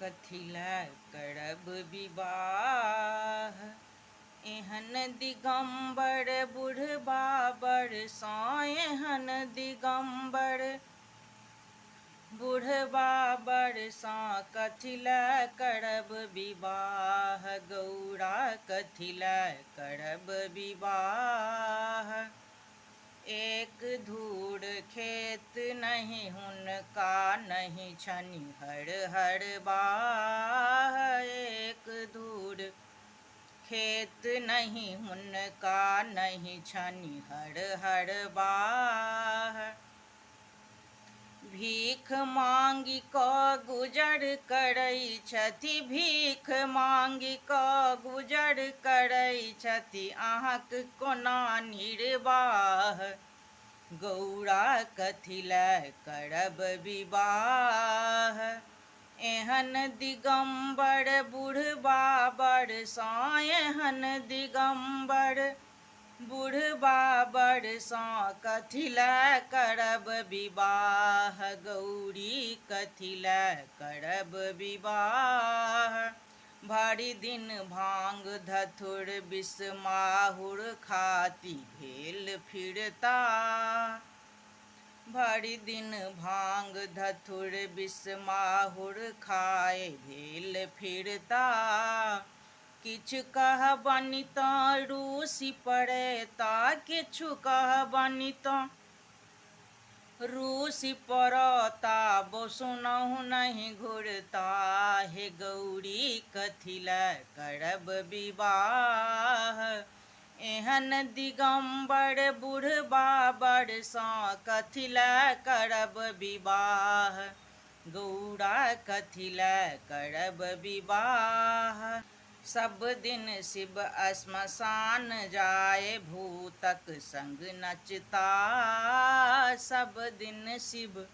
कथिला करब विवाह। एहन दिगंबर बुढ़बा बरसा, एहन दिगंबर बुढ़बा बरसा, कथिला करब विवाह। गौरा कथिला करब विवाह। एक धूर खेत नहीं हुनका, नहीं छनि हर हर बाह। एक धूर खेत नहीं हुनका, नहीं छनि हर हर बाह। भीख मांगि कऽ गुजर करै छथि, भीख मांगि कऽ गुजर करै छथि, अहाँक कोना निर्वाह। गौरा कथिला करब विवाह। एहन दिगंबर बुढ़बा बरसा, एहन दिगंबर बुढ़बा बरसा, कथिला करब विवाह। गौरी कथिला करब विवाह। भरि दिन भांग धथुर विष माहुर खाती भेल फिरता। भरि दिन भांग धथुर विष माहुर खाए भेल फिरता। किछु कहबनि तऽ रूसी पड़ैता, किछु कहबनि तऽ रूसी पड़ता, सुनहु नहीं घुरता। हे गौरी कथिला करब विवाह। एहन दिगंबर बुढ़बा बरसा, कथिला करब विवाह। गौरा कथिला करब विवाह। सब दिन शिव श्मशान जाए, भूतक संग नचता। सब दिन शिव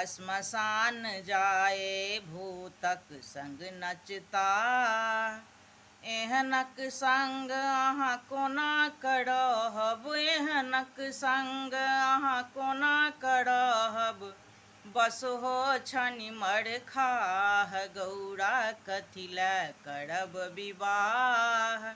श्मशान जाए, भूतक संग नचता। एहनक संग अहाँ कोना करहब, एहनक संग अहाँ कोना करहब, बसहो छनि मरखाह। गौरा कथिला करब विवाह।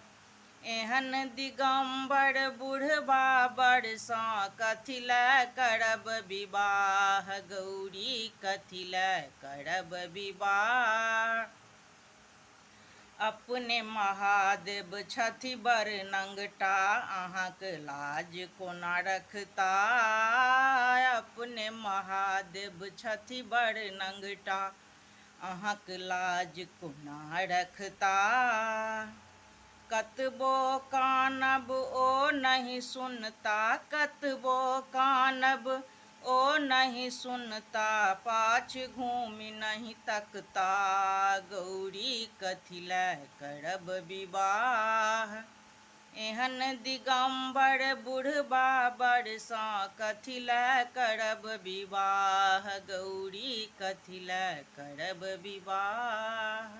एहन दिगंबर बुढ़बा बरसा, कथिला करब विवाह। गौरी कथिला करब विवाह। अपने महादेव छथि बड़ नंगटा, अहाँक लाज कोना रखता। अपने महादेव छथि बड़ नंगटा, अहाँक लाज कोना रखता। कतबो कानब ओ नहीं सुनता, कतबो कानब ओ नहीं सुनता, पाछ घूमि नहीं तकता। गौरी कथिला करब विवाह। एहन दिगंबर बुढ़बा बरसा, कथिला करब विवाह। गौरी कथिला करब विवाह।